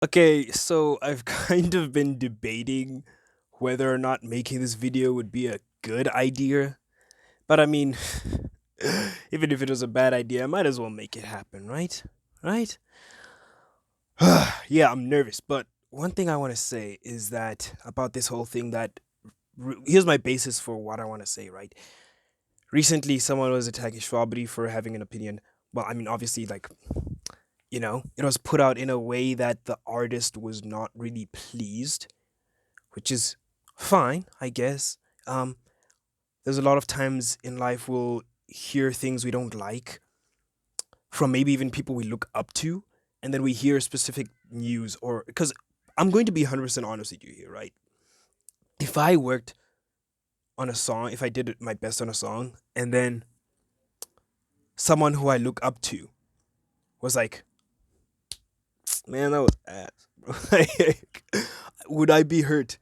Okay, so I've kind of been debating whether or not making this video would be a good idea. But I mean, even if it was a bad idea, I might as well make it happen, right? Right? Yeah, I'm nervous, but one thing I want to say is that about this whole thing that here's my basis for what I want to say, right? Recently, someone was attacking Schwabri for having an opinion. Well, I mean, obviously, like, it was put out in a way that the artist was not really pleased, which is fine, I guess. Um, there's a lot of times in life we'll hear things we don't like from maybe even people we look up to, and then we hear specific news or because I'm going to be 100% honest with you here, right? If I worked on a song, if I did my best on a song, and then someone who I look up to was like, man, that was ass, bro. Like, would I be hurt?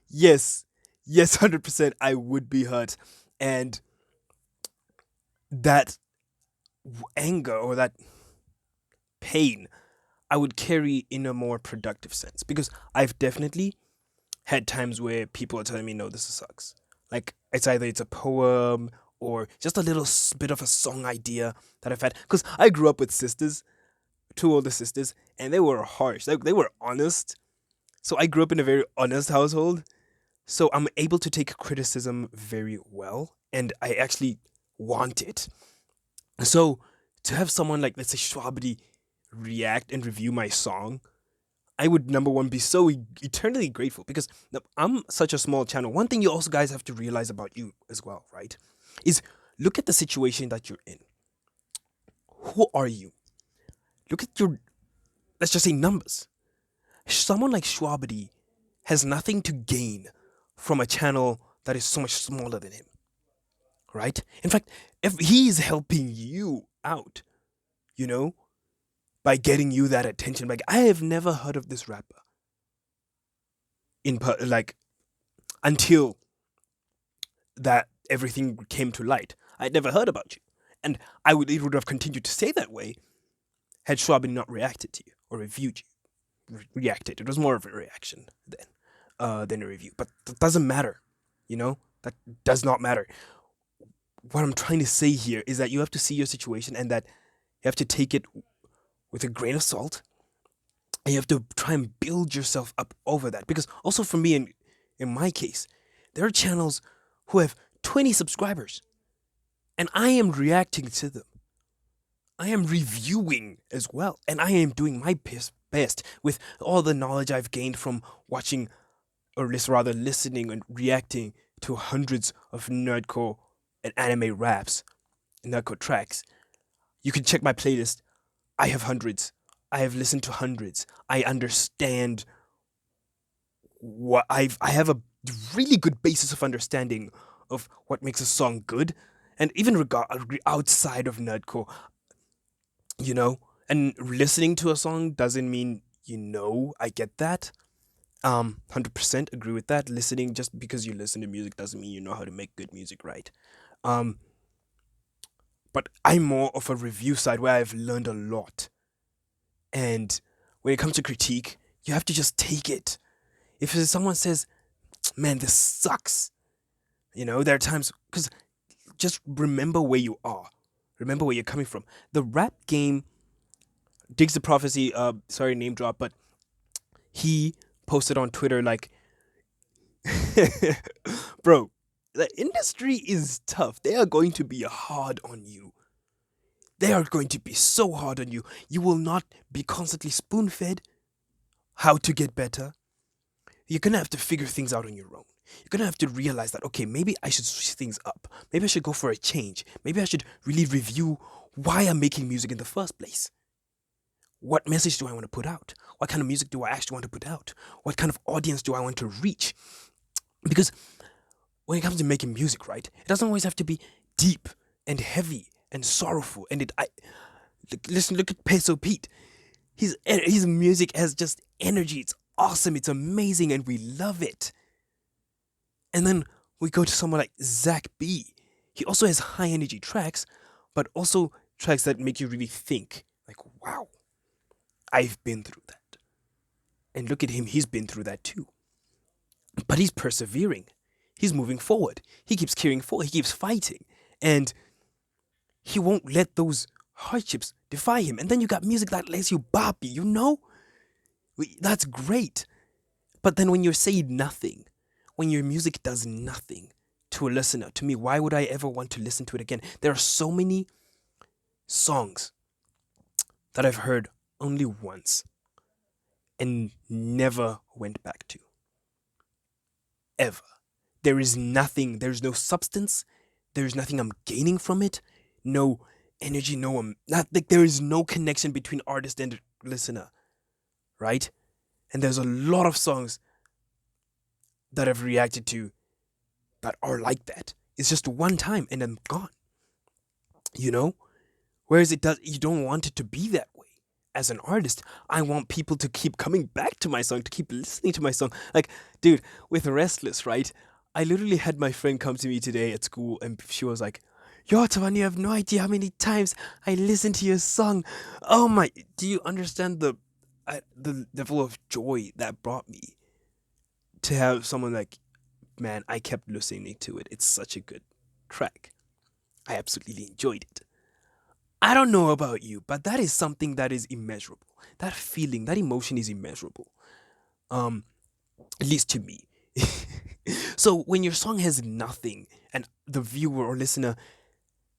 Yes. Yes, 100% I would be hurt. And that anger or that pain I would carry in a more productive sense because I've definitely had times where people are telling me, no, this sucks. Like it's a poem or just a little bit of a song idea that I've had. Because I grew up with sisters, two older sisters, and they were harsh. They were honest. So I grew up in a very honest household. So I'm able to take criticism very well, and I actually want it. So to have someone like, let's say, Schwabdi react and review my song, I would number one be so eternally grateful because I'm such a small channel. One thing you also guys have to realize about you as well, right? Is look at the situation that you're in. Who are you? Look at your, let's just say, numbers. Someone like Schwabadi has nothing to gain from a channel that is so much smaller than him, right? In fact, if he's helping you out, you know, by getting you that attention, like I have never heard of this rapper like until that everything came to light. I'd never heard about you. And it would have continued to stay that way had Schwab not reacted to you or reviewed you. Reacted. It was more of a reaction than a review. But that doesn't matter. You know? That does not matter. What I'm trying to say here is that you have to see your situation and that you have to take it with a grain of salt and you have to try and build yourself up over that. Because also for me, in my case, there are channels who have 20 subscribers and I am reacting to them. I am reviewing as well, and I am doing my best with all the knowledge I've gained from watching, or rather listening and reacting to hundreds of nerdcore and anime raps, nerdcore tracks. You can check my playlist. I have hundreds. I have listened to hundreds. I understand I have a really good basis of understanding of what makes a song good, and even outside of nerdcore, you know, and listening to a song doesn't mean I get that. 100% agree with that. Listening, just because you listen to music doesn't mean you know how to make good music, right? Um, but I'm more of a review side where I've learned a lot. And when it comes to critique, you have to just take it. If someone says, man, this sucks, there are times, because just remember where you are, remember where you're coming from. The rap game, Diggs the Prophecy, sorry, name drop, but he posted on Twitter like, bro, the industry is tough. They are going to be hard on you. They are going to be so hard on you. You will not be constantly spoon fed how to get better. You're going to have to figure things out on your own. You're going to have to realize that, okay, maybe I should switch things up. Maybe I should go for a change. Maybe I should really review why I'm making music in the first place. What message do I want to put out? What kind of music do I actually want to put out? What kind of audience do I want to reach? Because when it comes to making music, right, it doesn't always have to be deep and heavy and sorrowful. And listen, look at Peso Pete. His music has just energy. It's awesome. It's amazing, and we love it. And then we go to someone like Zach B. He also has high energy tracks, but also tracks that make you really think. Like, wow, I've been through that. And look at him, he's been through that too. But he's persevering. He's moving forward. He keeps carrying forward. He keeps fighting. And he won't let those hardships defy him. And then you got music that lets you bop you, you know? That's great. But then when you say nothing, when your music does nothing to a listener, to me, why would I ever want to listen to it again? There are so many songs that I've heard only once and never went back to. Ever. There is nothing, there's no substance, there's nothing I'm gaining from it, no energy, no, not like there is no connection between artist and listener, right? And there's a lot of songs that I've reacted to that are like that. It's just one time and I'm gone, you know? Whereas you don't want it to be that way. As an artist, I want people to keep coming back to my song, to keep listening to my song. Like, dude, with Restless, right? I literally had my friend come to me today at school and she was like, Yo, Tavan, you have no idea how many times I listened to your song. Oh my, do you understand the level of joy that brought me to have someone like, man, I kept listening to it. It's such a good track. I absolutely enjoyed it. I don't know about you, but that is something that is immeasurable. That feeling, that emotion is immeasurable. Um, at least to me. So when your song has nothing and the viewer or listener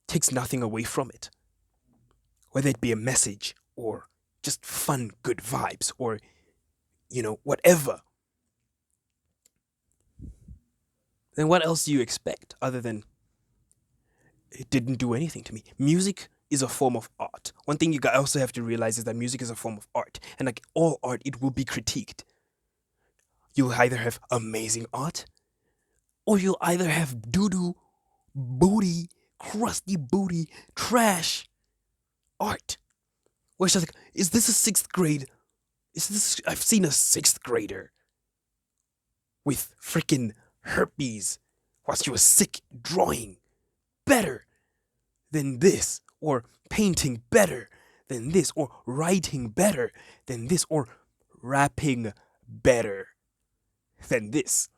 takes nothing away from it, whether it be a message or just fun, good vibes or, whatever, then what else do you expect other than it didn't do anything to me? Music is a form of art. One thing you also have to realize is that music is a form of art. And like all art, it will be critiqued. You'll either have amazing art or you'll either have doo-doo, booty, crusty booty, trash art. Where it's just like, is this a sixth grade? I've seen a sixth grader with freaking herpes whilst she was sick drawing better than this, or painting better than this, or writing better than this, or rapping better than this.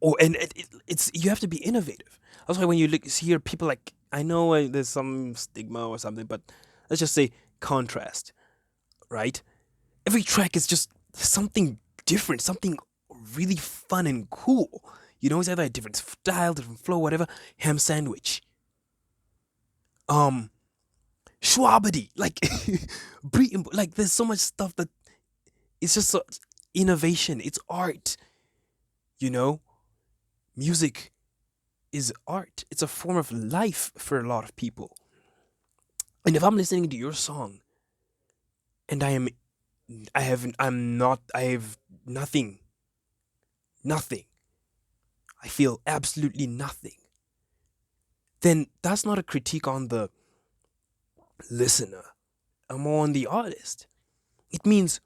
It's you have to be innovative. That's why when you hear people like, I know there's some stigma or something, but let's just say contrast, right? Every track is just something different, something really fun and cool. It's either a different style, different flow, whatever. Ham sandwich. Schwabadi. Like, like there's so much stuff that it's just innovation. It's art. Music is art. It's a form of life for a lot of people. And if I'm listening to your song and I have nothing. I feel absolutely nothing. Then that's not a critique on the listener. I'm more on the artist. It means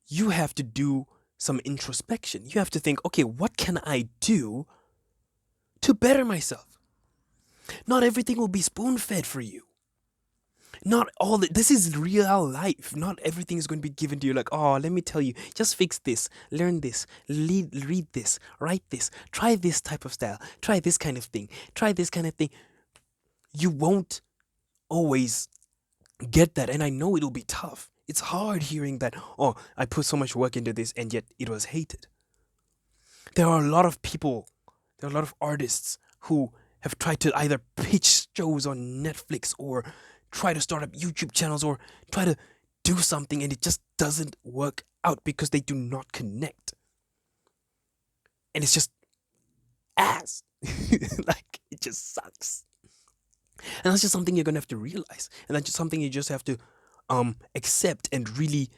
you have to do some introspection. You have to think, okay, what can I do to better myself? Not everything will be spoon-fed for you. Not all this is real life. Not everything is going to be given to you like, oh, let me tell you, just fix this, learn this, read this, write this, try this type of style, try this kind of thing, try this kind of thing. You won't always get that, and I know it'll be tough. It's hard hearing that, oh, I put so much work into this and yet it was hated. There are a lot of people, there are a lot of artists who have tried to either pitch shows on Netflix or try to start up YouTube channels or try to do something and it just doesn't work out because they do not connect. And it's just ass. Like, it just sucks. And that's just something you're going to have to realize. And that's just something you just have to accept and really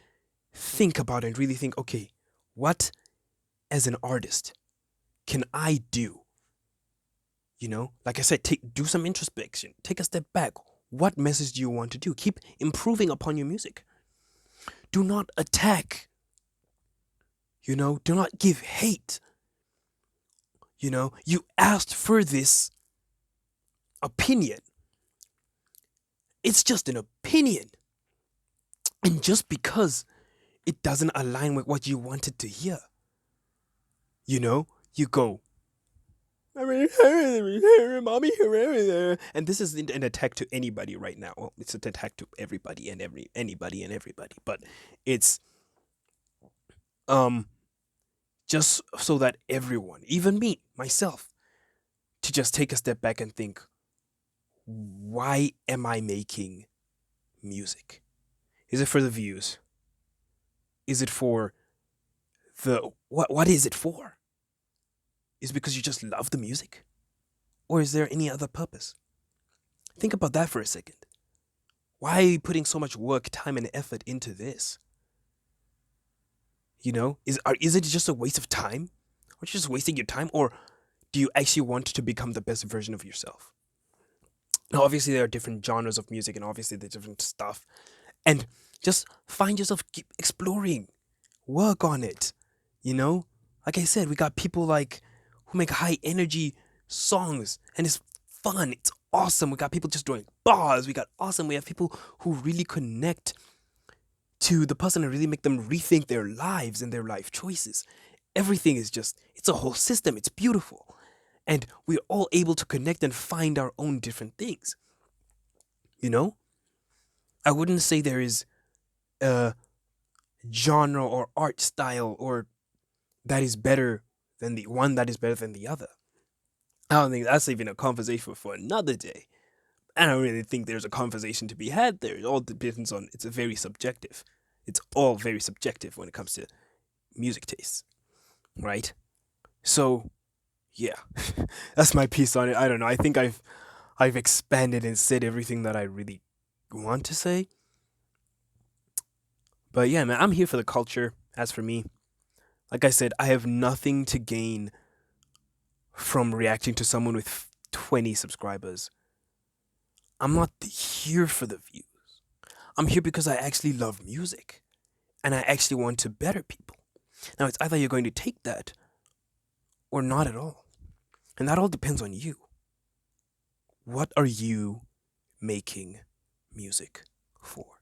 think about and really think, okay, what as an artist can I do? Like I said, do some introspection. Take a step back. What message do you want to do? Keep improving upon your music. Do not attack. Do not give hate. You asked for this opinion. It's just an opinion. And just because it doesn't align with what you wanted to hear. You know, you go, mommy, and this isn't an attack to anybody right now. Well, it's an attack to everybody and anybody and everybody, but it's um just so that everyone, even me, myself, to just take a step back and think, why am I making music? Is it for the views? Is it for the what is it for? Is it because you just love the music? Or is there any other purpose? Think about that for a second. Why are you putting so much work, time, and effort into this? You know, is it just a waste of time? Or just wasting your time? Or do you actually want to become the best version of yourself? Now, obviously, there are different genres of music, and obviously, there's different stuff. And just find yourself, keep exploring, work on it. You know, like I said, we got people like who make high energy songs, and it's fun. It's awesome. We got people just doing bars. We got awesome. We have people who really connect to the person and really make them rethink their lives and their life choices. Everything is just, it's a whole system. It's beautiful. And we're all able to connect and find our own different things. You know? I wouldn't say there is a genre or art style or that is better than the one that is better than the other. I don't think that's even a conversation for another day. I don't really think there's a conversation to be had there. It all depends on, it's a very subjective. It's all very subjective when it comes to music tastes, right? So, yeah, that's my piece on it. I don't know. I think I've expanded and said everything that I really want to say. But yeah, man, I'm here for the culture. As for me, like I said, I have nothing to gain from reacting to someone with 20 subscribers. I'm not here for the views. I'm here because I actually love music and I actually want to better people. Now, it's either you're going to take that or not at all. And that all depends on you. What are you making music for?